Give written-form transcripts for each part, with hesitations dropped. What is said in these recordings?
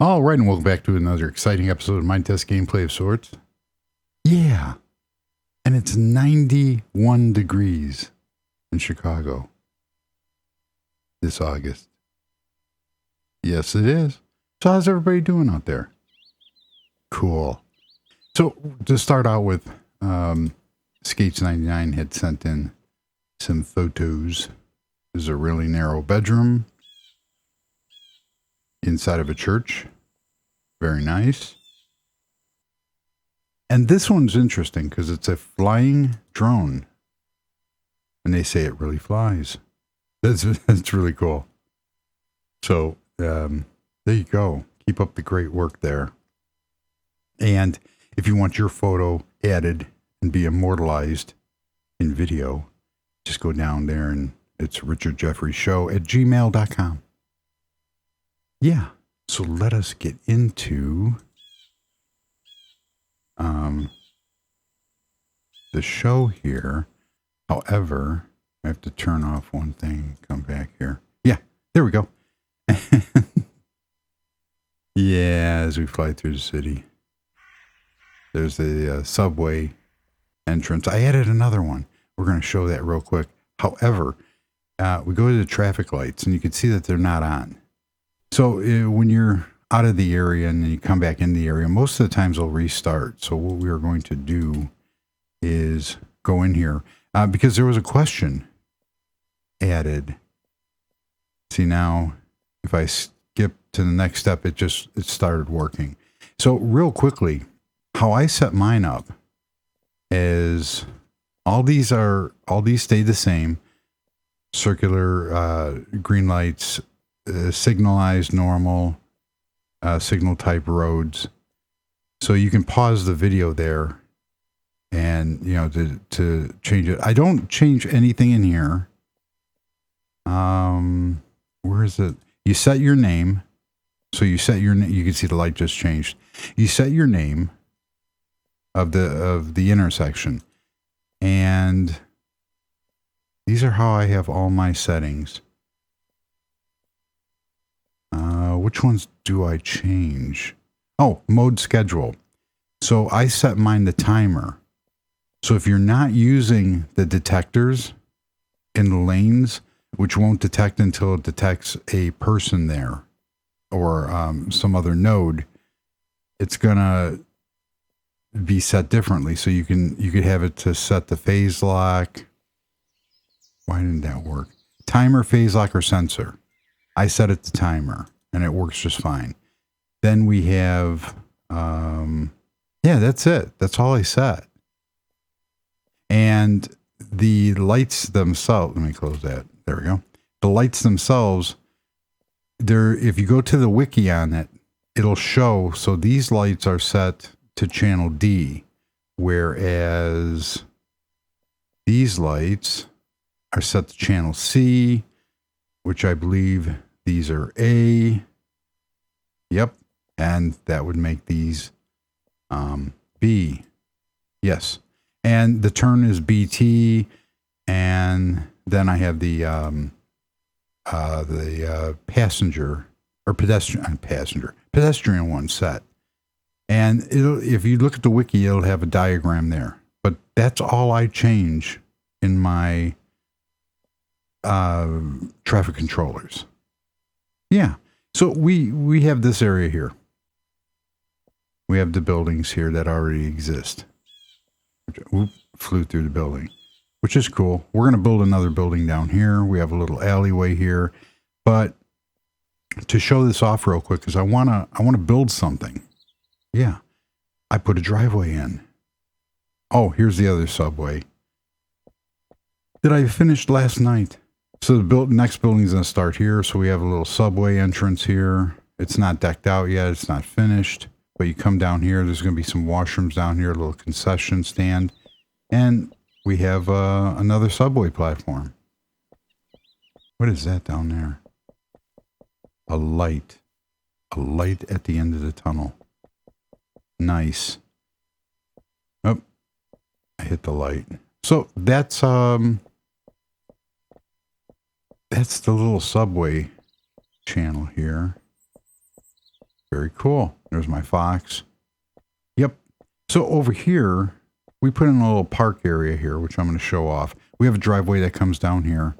All right, and welcome back to another exciting episode of Minetest Gameplay of sorts. Yeah, and it's 91 degrees in Chicago this August. Yes, it is. So how's everybody doing out there? Cool. So to start out with, Skates99 had sent in some photos. This is a really narrow bedroom inside of a church. Very nice. And this one's interesting because it's a flying drone. And they say it really flies. That's really cool. So there you go. Keep up the great work there. And if you want your photo added and be immortalized in video, just go down there and it's richardjeffreysshow@gmail.com. Yeah. So let us get into the show here. However, I have to turn off one thing, come back here. Yeah, there we go. Yeah, as we fly through the city. There's a subway entrance. I added another one. We're going to show that real quick. However, we go to the traffic lights and you can see that they're not on. So when you're out of the area and then you come back in the area, most of the times they'll restart. So what we are going to do is go in here because there was a question added. See now, if I skip to the next step, it started working. So real quickly, how I set mine up is all these stay the same. Circular green lights, signalized normal, signal type roads. So you can pause the video there and, to change it. I don't change anything in here. Where is it? You set your name. So you set your name. You can see the light just changed. You set your name of the intersection. And these are how I have all my settings. Which ones do I change? Oh, mode schedule. So I set mine to timer. So if you're not using the detectors in the lanes, which won't detect until it detects a person there or some other node, it's gonna be set differently. So you could have it to set the phase lock. Why didn't that work? Timer, phase lock, or sensor. I set it to timer and it works just fine. Then we have, that's it. That's all I set. And the lights themselves, let me close that. There we go. The lights themselves, if you go to the wiki on it, it'll show. So these lights are set to channel D, whereas these lights are set to channel C, which I believe these are A. Yep. And that would make these B. Yes. And the turn is BT. And then I have the passenger or pedestrian one set. And if you look at the wiki, it'll have a diagram there. But that's all I change in my traffic controllers. Yeah. So we have this area here. We have the buildings here that already exist. Flew through the building, which is cool. We're going to build another building down here. We have a little alleyway here. But to show this off real quick, because I want to build something. Yeah. I put a driveway in. Oh, here's the other subway that I finished last night. So the next building's going to start here. So we have a little subway entrance here. It's not decked out yet. It's not finished. But you come down here. There's going to be some washrooms down here, a little concession stand. And we have another subway platform. What is that down there? A light. A light at the end of the tunnel. Nice. Oh, I hit the light. So that's the little subway channel here. Very cool. There's my fox. Yep. So over here, we put in a little park area here, which I'm going to show off. We have a driveway that comes down here,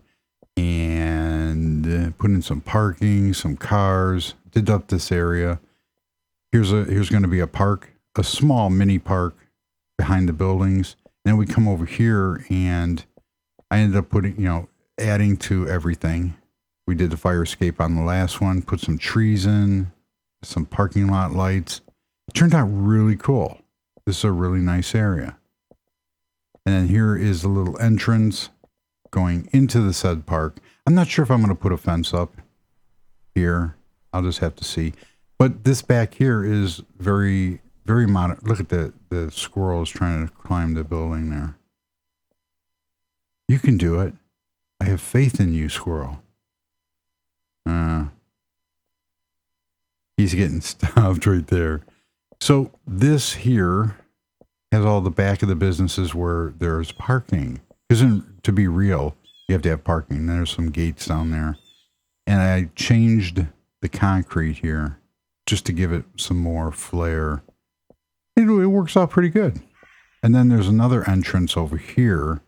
and put in some parking, some cars, did up this area. Here's going to be a park, a small mini park behind the buildings. Then we come over here, and I ended up putting, adding to everything. We did the fire escape on the last one, put some trees in, some parking lot lights. It turned out really cool. This is a really nice area. And then here is the little entrance going into the said park. I'm not sure if I'm going to put a fence up here. I'll just have to see. But this back here is very, very modern. Look at the squirrel is trying to climb the building there. You can do it. I have faith in you, squirrel. He's getting stopped right there. So this here has all the back of the businesses where there's parking. Because to be real, you have to have parking. There's some gates down there. And I changed the concrete here just to give it some more flair. It works out pretty good. And then there's another entrance over here,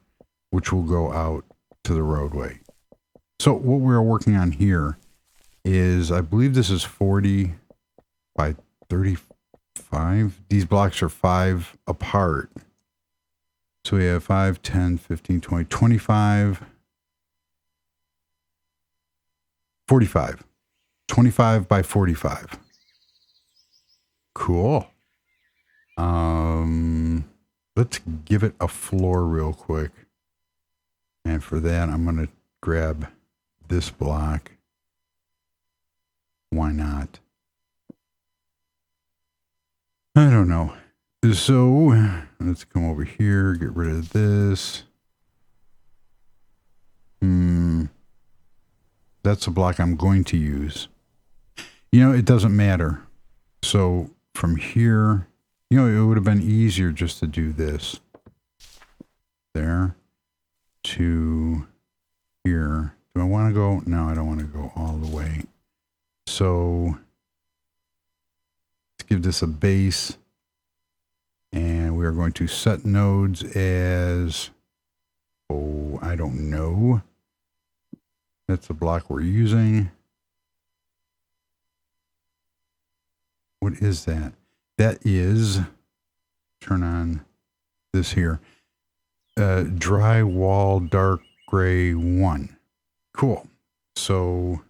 which will go out to the roadway. So what we're working on here is, I believe this is 40 by 35. These blocks are 5 apart. So we have 5, 10, 15, 20, 25, 45. 25 by 45. Cool. Let's give it a floor real quick. And for that, I'm going to grab this block. Why not? I don't know. So let's come over here, get rid of this. That's a block I'm going to use. It doesn't matter. So from here, it would have been easier just to do this. There to here. Do I want to go? No, I don't want to go all the way. So let's give this a base. And we are going to set nodes as, I don't know. That's the block we're using. What is that? That is, turn on this here. Drywall dark gray 1. Cool. So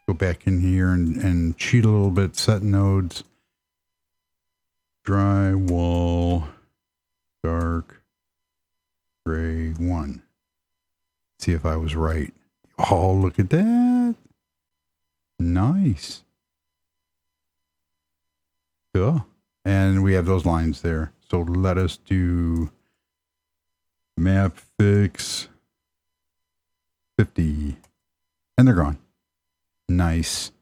go back in here and cheat a little bit, set nodes. Drywall dark gray 1. See if I was right. Oh, look at that. Nice. Cool. And we have those lines there. So let us do map fix 50. And they're gone. Nice.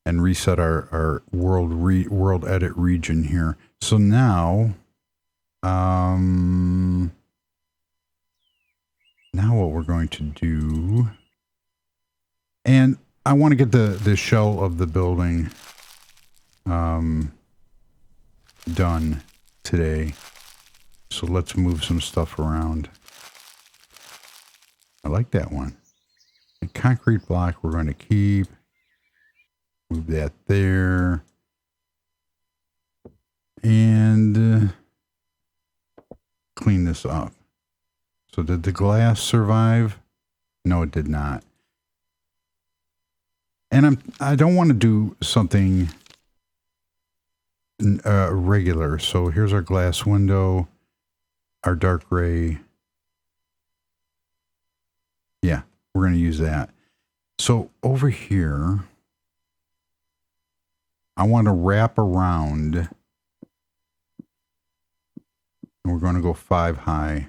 And reset our world edit region here. So now, now what we're going to do, and I want to get the shell of the building done today. So let's move some stuff around. I like that one. A concrete block we're going to keep. Move that there. And clean this up. So did the glass survive? No, it did not. And I don't want to do something regular. So here's our glass window, our dark gray. Yeah, we're going to use that. So over here, I want to wrap around, and we're going to go 5 high.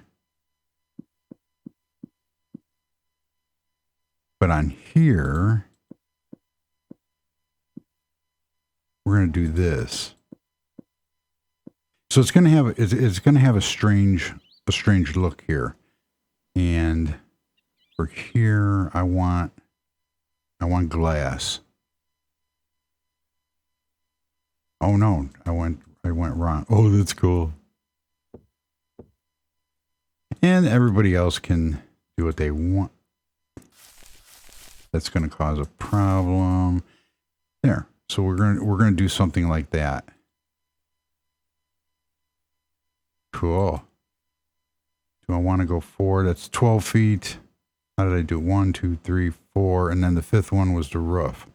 But on here, we're going to do this. So it's going to have a strange look here. And for here, I want glass. Oh no, I went wrong. Oh, that's cool. And everybody else can do what they want. That's going to cause a problem. There. So we're going to do something like that. Cool. Do I want to go 4? That's 12 feet. How did I do? 1, 2, 3, 4, and then the 5th one was the roof.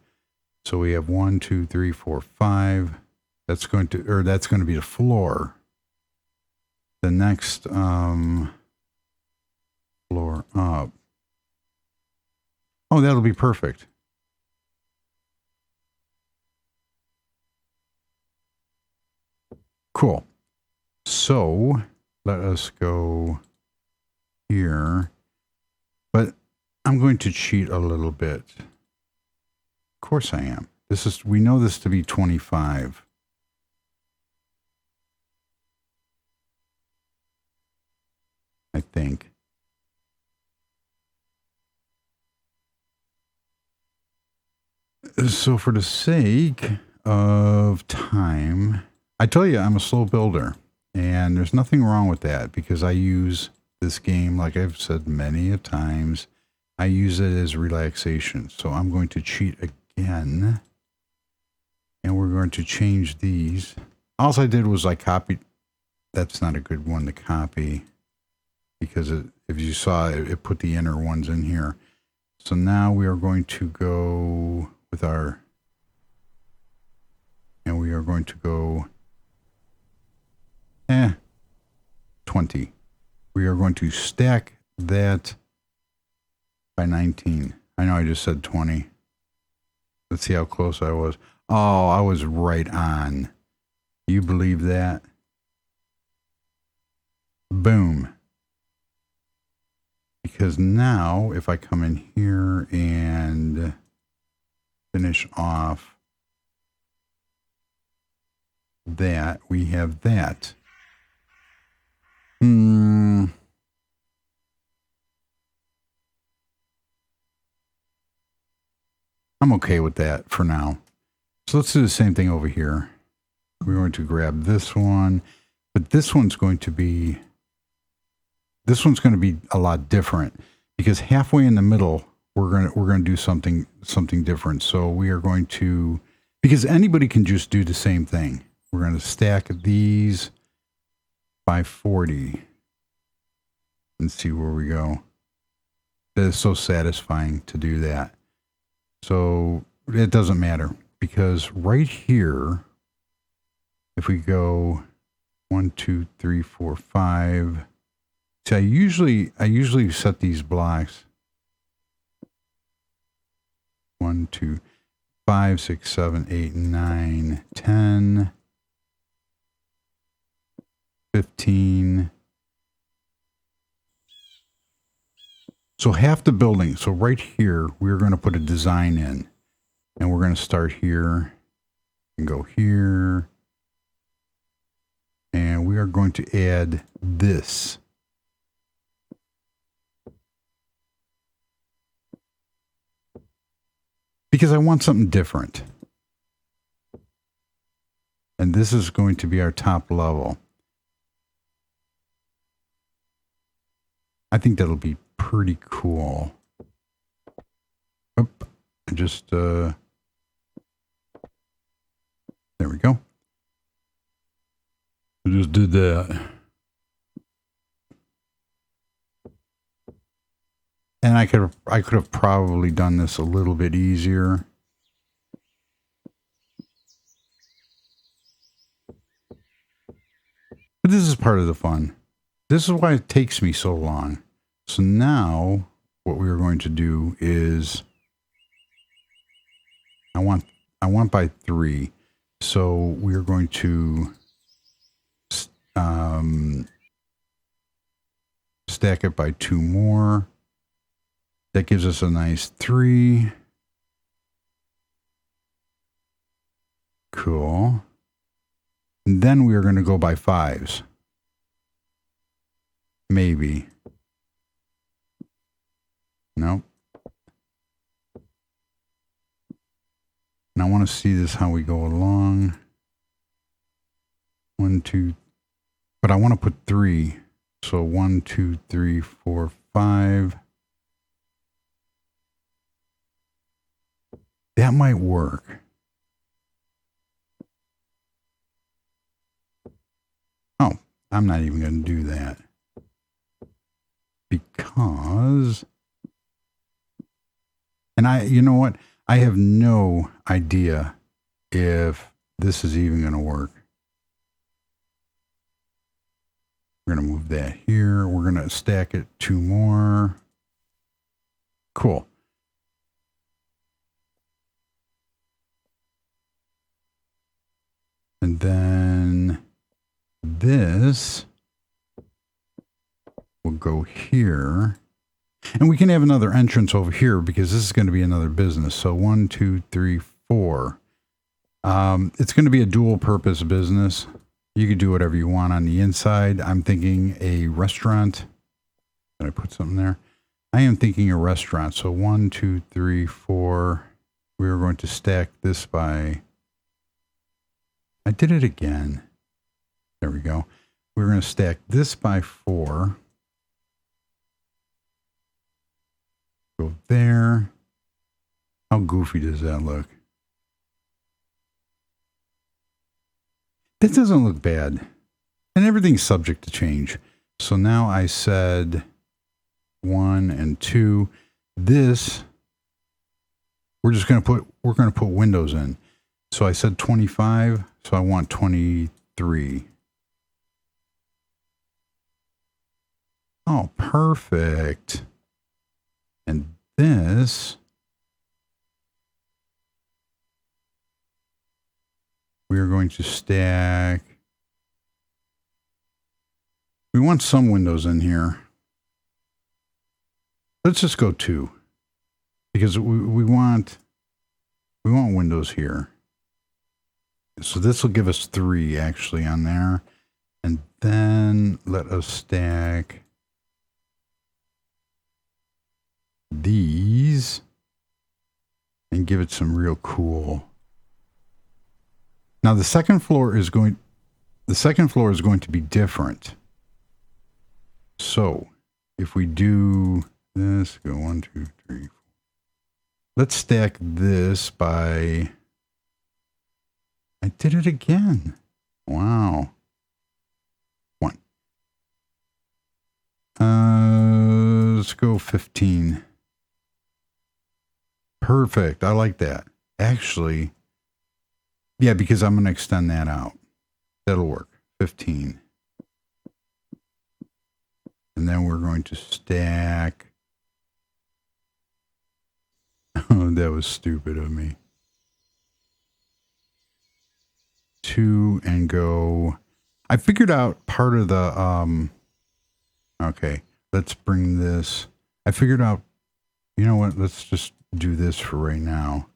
So we have 1, 2, 3, 4, 5. That's going to be the floor. The next floor up. Oh, that'll be perfect. Cool. So let us go here. But I'm going to cheat a little bit. Of course I am. We know this to be 25. I think. So for the sake of time, I tell you, I'm a slow builder, and there's nothing wrong with that because I use this game, like I've said many a times, I use it as relaxation. So I'm going to cheat again, and we're going to change these. All I did was I copied. That's not a good one to copy because if you saw it put the inner ones in here. So now we are going to go with our, and we are going to go 20. We are going to stack that by 19. I know I just said 20. Let's see how close I was. Oh, I was right on. You believe that? Boom. Because now if I come in here and finish off that, we have that. I'm okay with that for now. So let's do the same thing over here. We're going to grab this one, but this one's going to be a lot different because halfway in the middle we're going to do something different. So we are going to, because anybody can just do the same thing. We're going to stack these by 40 and see where we go. That is so satisfying to do that. So it doesn't matter because right here, if we go 1, 2, 3, 4, 5. See, I usually set these blocks 1, 2, 5, 6, 7, 8, 9, 10, 15. So half the building. So right here, we're going to put a design in. And we're going to start here and go here. And we are going to add this. Because I want something different. And this is going to be our top level. I think that'll be pretty cool. Oop, just, there we go. I just did that. And I could have probably done this a little bit easier. But this is part of the fun. This is why it takes me so long. So now what we are going to do is I want by 3. So we are going to stack it by 2 more. That gives us a nice 3. Cool. And then we are going to go by 5s. Maybe. Nope. And I want to see this how we go along. 1, 2, but I want to put 3. So 1, 2, 3, 4, 5. That might work. Oh, I'm not even going to do that. Because, and you know what? I have no idea if this is even going to work. We're going to move that here. We're going to stack it 2 more. Cool. And then this will go here. And we can have another entrance over here because this is going to be another business. So 1, 2, 3, 4. It's going to be a dual purpose business. You could do whatever you want on the inside. I'm thinking a restaurant. Did I put something there? I am thinking a restaurant. So 1, 2, 3, 4. We are going to stack this by... I did it again. There we go. We're going to stack this by 4. Go there. How goofy does that look? That doesn't look bad. And everything's subject to change. So now I said 1 and 2. This, we're going to put windows in. So I said 25. So I want 23. Oh, perfect. And this, we are going to stack. We want some windows in here. Let's just go 2 because we want windows here. So this will give us 3 actually on there. And then let us stack these and give it some real cool. Now the second floor is going to be different. So if we do this, go 1, 2, 3, 4. Let's stack this by, I did it again. Wow. 1. Let's go 15. Perfect. I like that. Actually, yeah, because I'm going to extend that out. That'll work. 15. And then we're going to stack. Oh, that was stupid of me. 2 and go. I figured out part of the, okay, let's bring this. I figured out, you know what? Let's just do this for right now.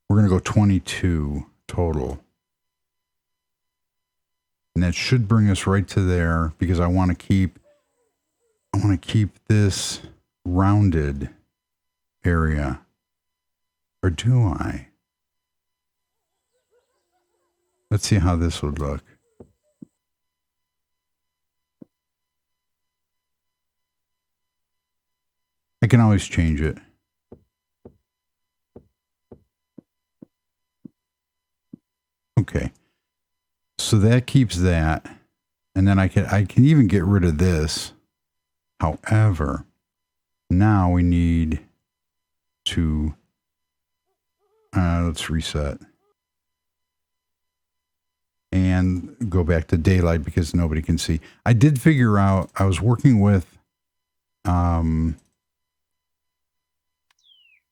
We're going to go 22 total. And that should bring us right to there because I want to keep this rounded area. Or do I? Let's see how this would look. I can always change it. Okay. So that keeps that. And then I can even get rid of this. However, now we need to let's reset. And go back to daylight because nobody can see. I did figure out, I was working with the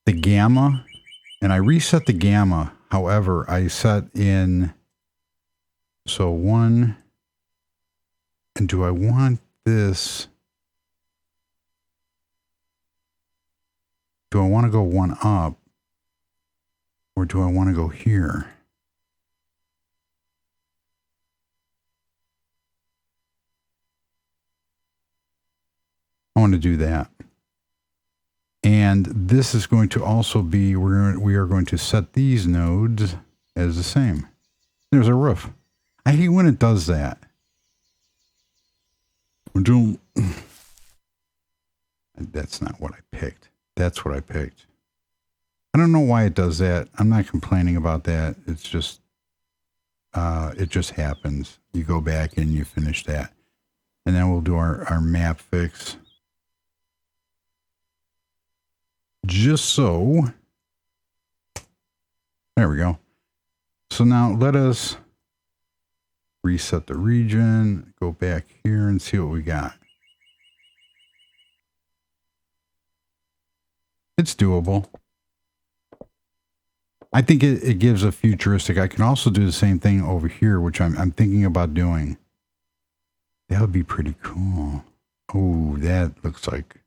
gamma, and I reset the gamma. However, I set in, so 1, and do I want this? Do I want to go 1 up? Or do I want to go here? I want to do that. And this is going to also be, we are going to set these nodes as the same. There's a roof. I hate when it does that. That's not what I picked. That's what I picked. I don't know why it does that. I'm not complaining about that. It's just, it just happens. You go back and you finish that. And then we'll do our map fix. Just so. There we go. So now let us reset the region, go back here and see what we got. It's doable. I think it gives a futuristic. I can also do the same thing over here, which I'm thinking about doing. That would be pretty cool. Oh, that looks like,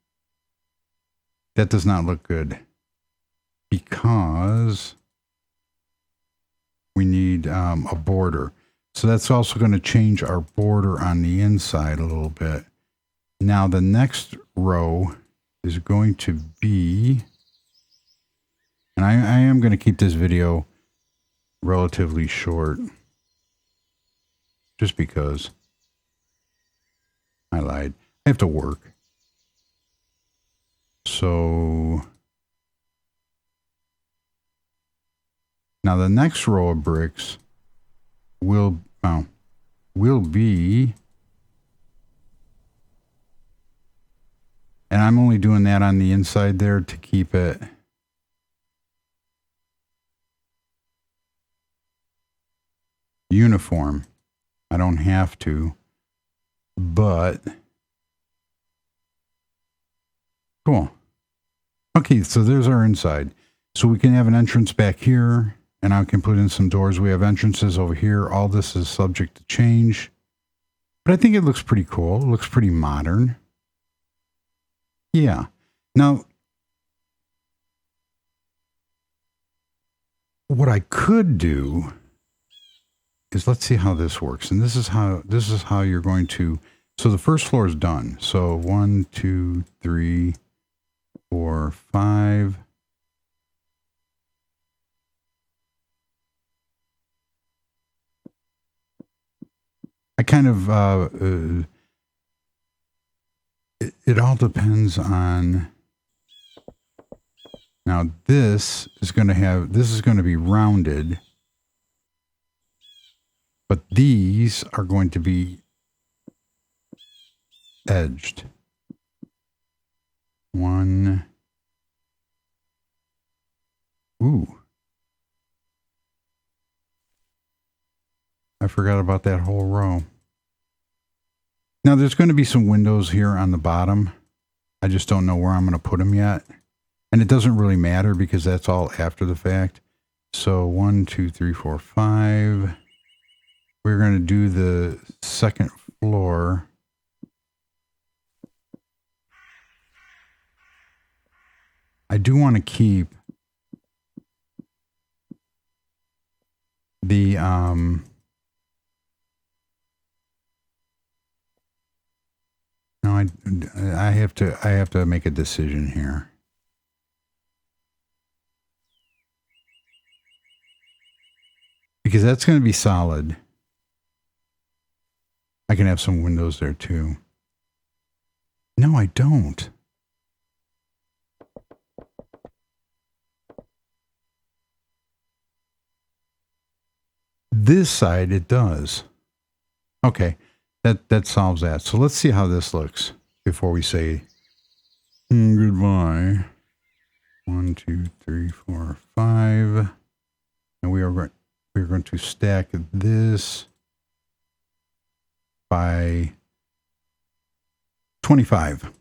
that does not look good because we need a border. So that's also going to change our border on the inside a little bit. Now the next row is going to be, and I am going to keep this video relatively short just because I lied. I have to work. So now the next row of bricks will be, and I'm only doing that on the inside there to keep it uniform. I don't have to, but cool. Okay, so there's our inside. So we can have an entrance back here, and I can put in some doors. We have entrances over here. All this is subject to change, but I think it looks pretty cool. It looks pretty modern. Yeah. Now, what I could do is, let's see how this works. And this is how you're going to, so the first floor is done. So 1, 2, 3, 4, 5. I kind of, it all depends on, now this is going to be rounded, but these are going to be edged. 1. Ooh. I forgot about that whole row. Now there's going to be some windows here on the bottom. I just don't know where I'm going to put them yet. And it doesn't really matter because that's all after the fact. So 1, 2, 3, 4, 5. We're going to do the second floor. I do want to keep the no, I have to make a decision here. Because that's going to be solid. I can have some windows there too. No, I don't. This side, it does. Okay, that solves that. So let's see how this looks before we say goodbye. 1, 2, 3, 4, 5. And we're going to stack this by 25.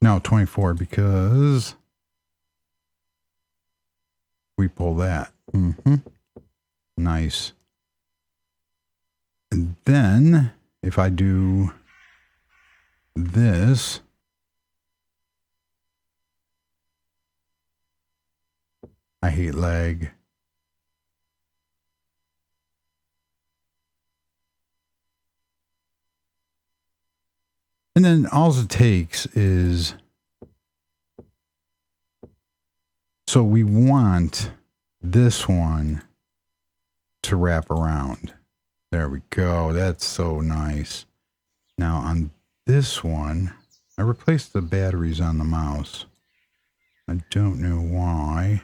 No, 24 because we pull that. Nice. And then if I do this, I hate lag. And then all it takes is, so we want this one to wrap around. There we go. That's so nice. Now on this one, I replaced the batteries on the mouse. I don't know why.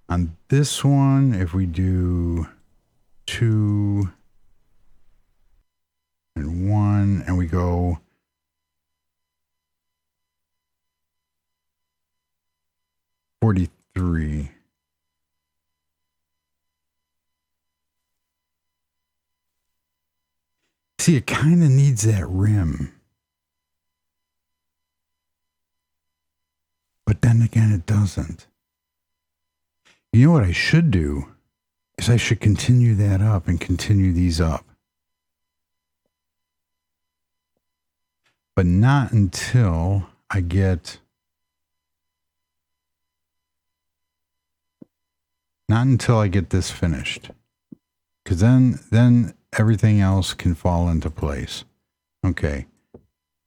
On this one, if we do 2 and 1, and we go $43. See, it kind of needs that rim. But then again, it doesn't. You know what I should do is I should continue that up and continue these up. But not until I get... Not until I get this finished. Because then everything else can fall into place. Okay.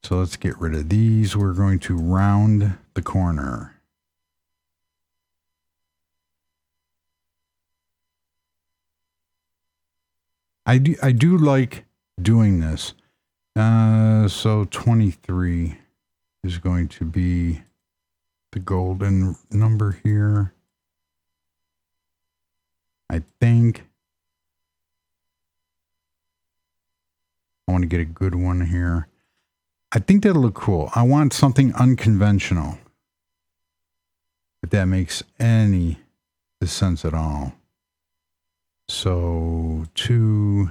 So let's get rid of these. We're going to round the corner. I do like doing this. So 23 is going to be the golden number here. I think I want to get a good one here. I think that'll look cool. I want something unconventional, if that makes any sense at all. So 2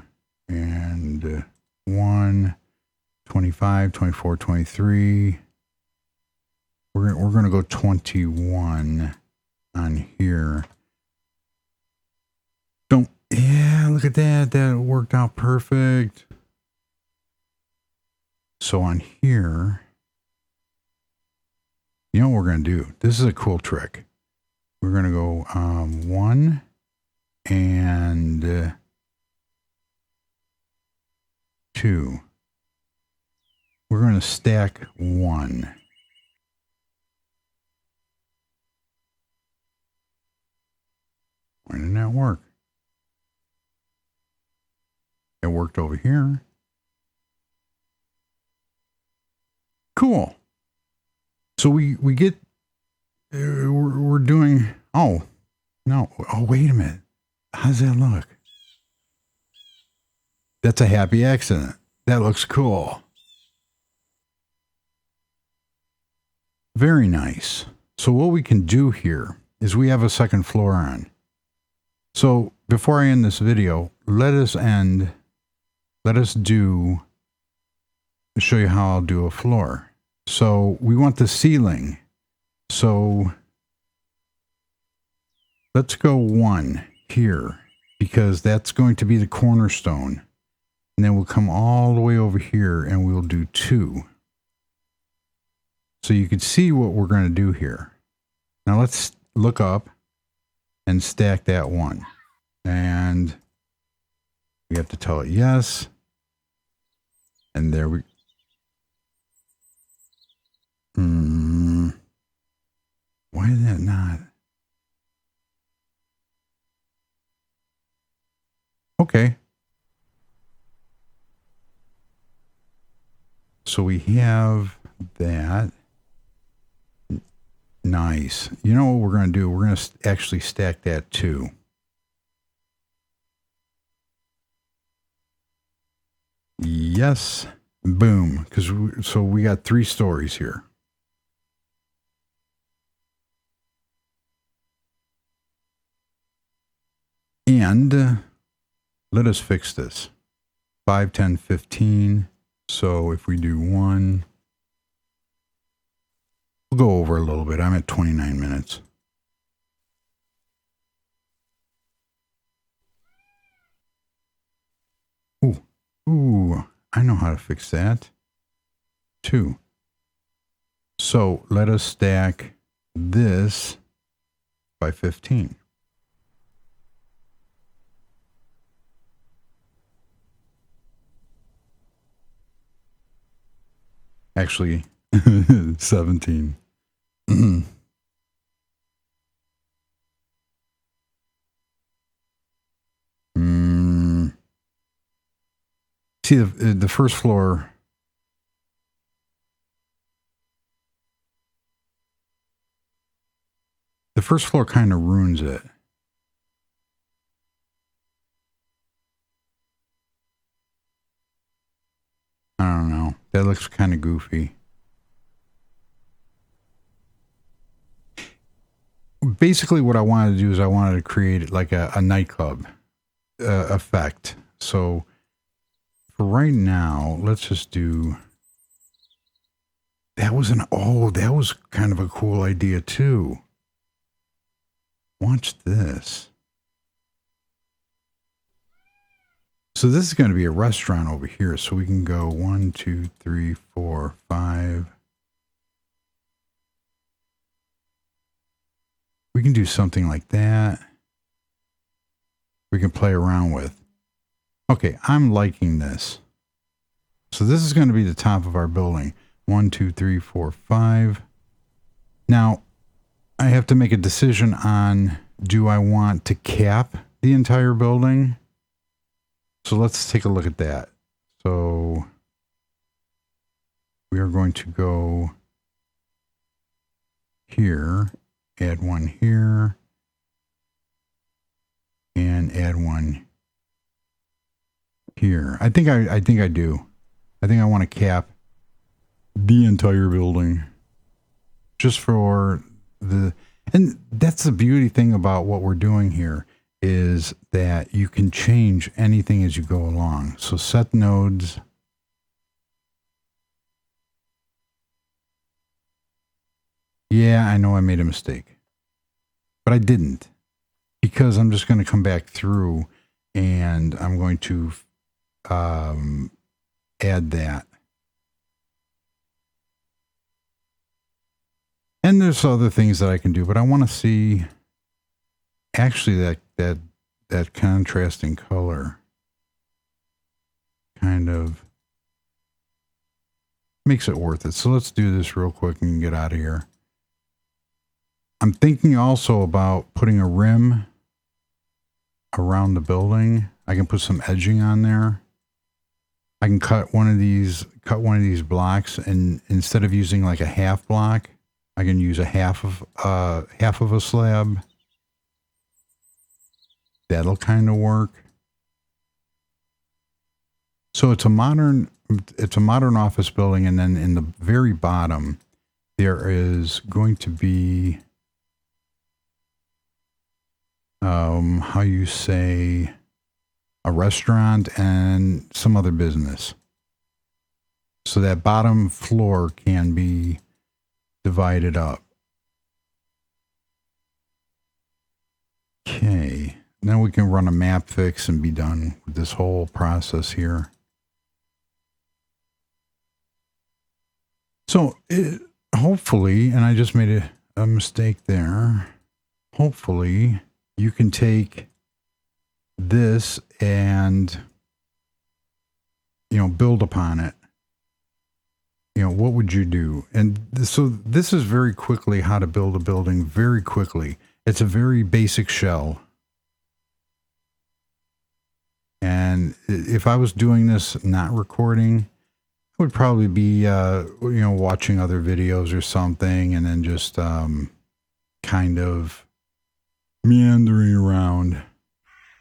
and 1, 25, 24, 23. We're going to go 21 on here. Yeah, look at that. That worked out perfect. So on here, you know what we're going to do? This is a cool trick. We're going to go 1 and 2. We're going to stack 1. Why didn't that work? It worked over here. Cool. So we get, we're doing, oh, no. Oh, wait a minute. How's that look? That's a happy accident. That looks cool. Very nice. So what we can do here is we have a second floor on. So before I end this video, let us show you how I'll do a floor. So we want the ceiling. So let's go 1 here, because that's going to be the cornerstone. And then we'll come all the way over here and we'll do 2. So you can see what we're going to do here. Now let's look up and stack that 1. And we have to tell it yes. And there we... Why is that not? Okay. So we have that. Nice. You know what we're going to do? We're going to actually stack that too. Yes. Boom. So we got 3 stories here. And let us fix this. 5, 10, 15. So if we do 1, we'll go over a little bit. I'm at 29 minutes. Ooh, I know how to fix that. 2. So let us stack this by 15. Actually, 17. See, the first floor. The first floor kind of ruins it. I don't know. That looks kind of goofy. Basically, what I wanted to do is I wanted to create like a nightclub effect. So for right now, let's just do. That was that was kind of a cool idea too. Watch this. So this is going to be a restaurant over here. So we can go 1, 2, 3, 4, 5. We can do something like that. We can play around with. Okay, I'm liking this. So this is going to be the top of our building. 1, 2, 3, 4, 5. Now, I have to make a decision on, do I want to cap the entire building? So let's take a look at that. So we are going to go here, add one here, and add one here. I think I do. I think I want to cap the entire building just for the, and that's the beauty thing about what we're doing here, is that you can change anything as you go along. So set nodes. Yeah, I know I made a mistake, but I didn't, because I'm just going to come back through and I'm going to add that. And there's other things that I can do, but I want to see actually that contrasting color kind of makes it worth it. So let's do this real quick and get out of here. I'm thinking also about putting a rim around the building. I can put some edging on there. I can cut one of these blocks, and instead of using like a half block, I can use a half of a slab. That'll kind of work. So it's a modern office building, and then in the very bottom there is going to be how you say, a restaurant and some other business. So that bottom floor can be divided up. Okay. Then we can run a map fix and be done with this whole process here. So hopefully, and I just made a mistake there, hopefully you can take this and, build upon it. What would you do? And so this is very quickly how to build a building very quickly. It's a very basic shell. And if I was doing this, not recording, I would probably be, watching other videos or something, and then just kind of meandering around.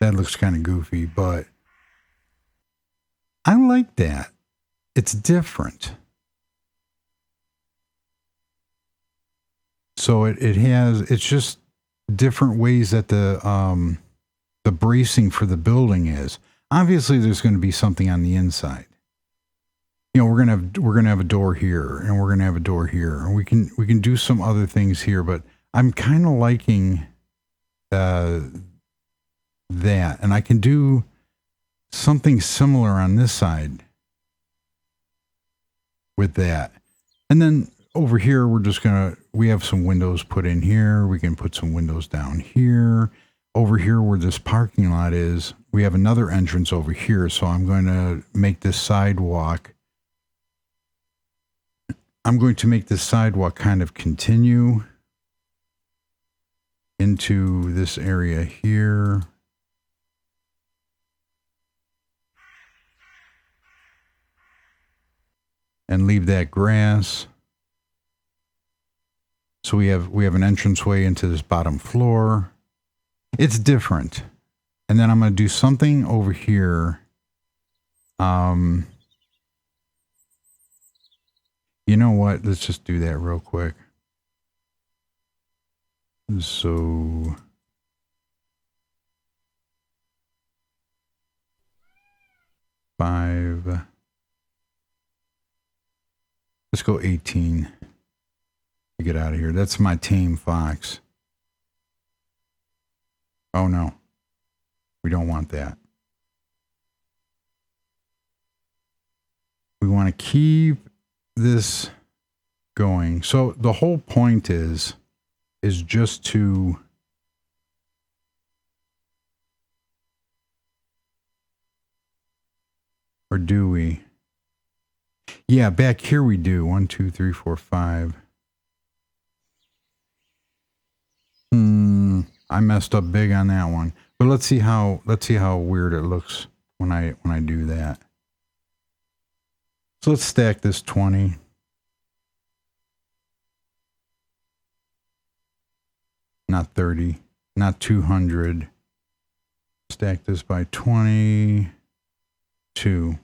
That looks kind of goofy, but I like that. It's different. So it's just different ways that the bracing for the building is. Obviously, there's going to be something on the inside. We're gonna have a door here, and we're gonna have a door here, and we can do some other things here. But I'm kind of liking that, and I can do something similar on this side with that. And then over here, we have some windows put in here. We can put some windows down here. Over here where this parking lot is, we have another entrance over here. So I'm going to make this sidewalk I'm going to make this sidewalk kind of continue into this area here. And leave that grass. So we have an entranceway into this bottom floor. It's different. And then I'm going to do something over here. You know what? Let's just do that real quick. So let's go 18 to get out of here. That's my tame fox. Oh no, we don't want that. We want to keep this going. So the whole point is just to or do we? Yeah, back here we do. 1, 2, 3, 4, 5. I messed up big on that one. But let's see how weird it looks when I do that. So let's stack this 20. Not 30, not 200. Stack this by 22.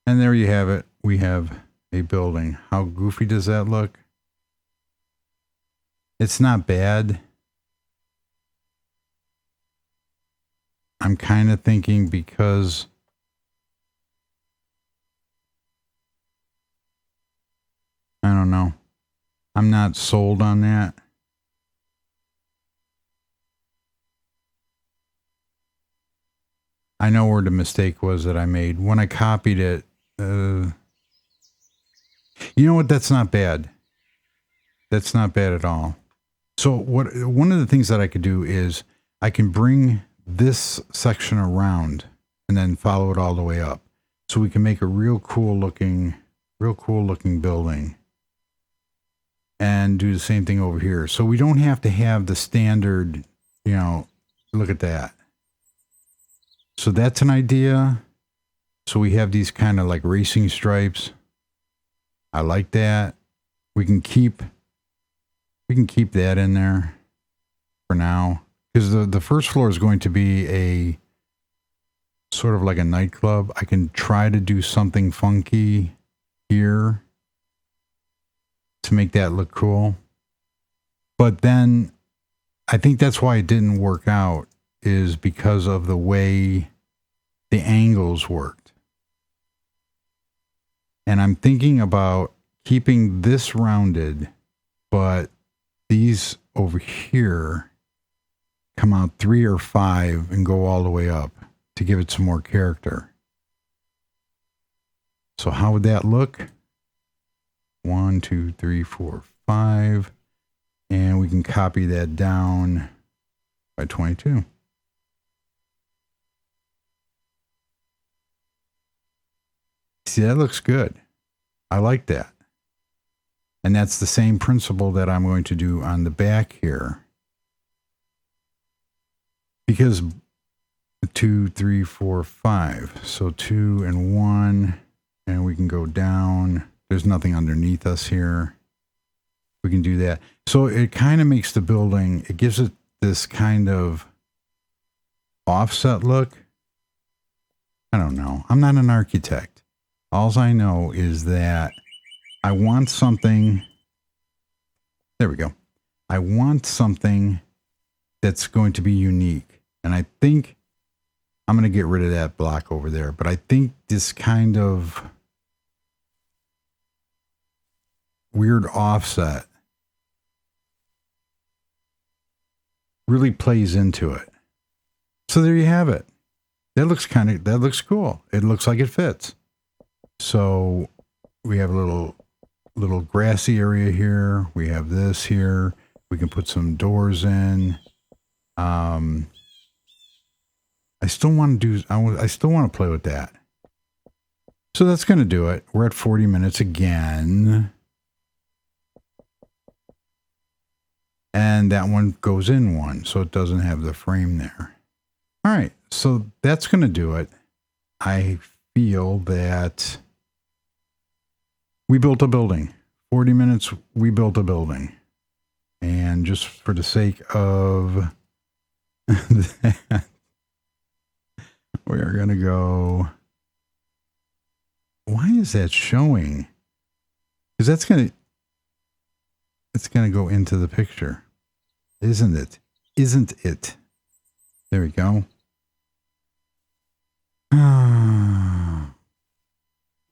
And there you have it. We have a building. How goofy does that look? It's not bad. I'm kind of thinking because I don't know. I'm not sold on that. I know where the mistake was that I made. When I copied it, you know what? That's not bad. That's not bad at all. So one of the things that I could do is I can bring this section around and then follow it all the way up. So we can make a real cool looking building. And do the same thing over here. So we don't have to have the standard, you know, look at that. So that's an idea. So we have these kind of like racing stripes. I like that. We can keep that in there for now. Because the first floor is going to be a sort of like a nightclub. I can try to do something funky here to make that look cool. But then I think that's why it didn't work out, is because of the way the angles worked. And I'm thinking about keeping this rounded, but these over here come out 3 or 5 and go all the way up to give it some more character. So how would that look? 1, 2, 3, 4, 5. And we can copy that down by 22. See, that looks good. I like that. And that's the same principle that I'm going to do on the back here. Because 2, 3, 4, 5. So 2 and 1. And we can go down. There's nothing underneath us here. We can do that. So it kind of makes the building, it gives it this kind of offset look. I don't know. I'm not an architect. All I know is that I want something. There we go. I want something that's going to be unique. And I think I'm going to get rid of that block over there. But I think this kind of weird offset really plays into it. So there you have it. That looks cool. It looks like it fits. So we have a little grassy area here. We have this here. We can put some doors in. I still want to play with that. So that's going to do it. We're at 40 minutes again. And that one goes in one, so it doesn't have the frame there. All right, so that's going to do it. I feel that we built a building. 40 minutes, we built a building. And just for the sake of that, we are going to go. Why is that showing? Because that's going to, it's going to go into the picture. Isn't it? Isn't it? There we go.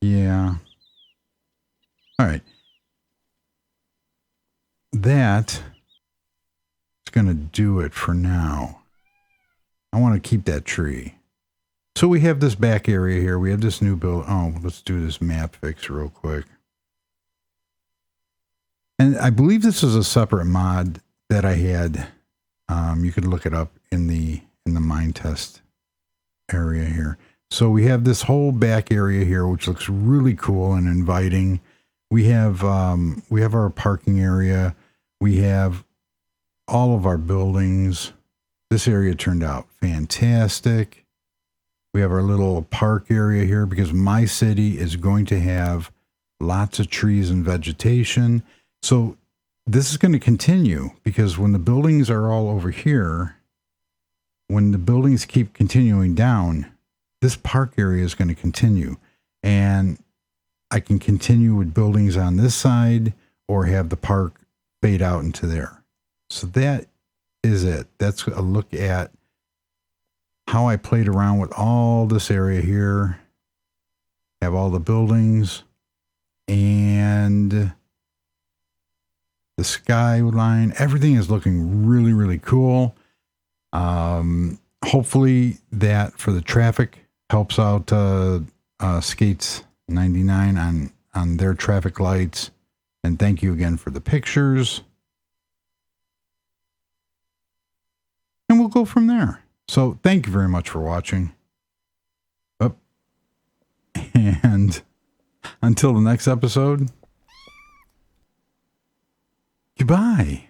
Yeah. All right. That is going to do it for now. I want to keep that tree. So we have this back area here. We have this new build. Oh, let's do this map fix real quick. And I believe this is a separate mod that I had. You could look it up in the Minetest area here. So we have this whole back area here, which looks really cool and inviting. We have our parking area. We have all of our buildings. This area turned out fantastic. We have our little park area here because my city is going to have lots of trees and vegetation. So this is going to continue because when the buildings are all over here, when the buildings keep continuing down, this park area is going to continue. And I can continue with buildings on this side or have the park fade out into there. So that is it. That's a look at how I played around with all this area here. Have all the buildings and the skyline. Everything is looking really, really cool. Hopefully that for the traffic helps out Skates 99 on their traffic lights. And thank you again for the pictures. And we'll go from there. So thank you very much for watching. And until the next episode, goodbye.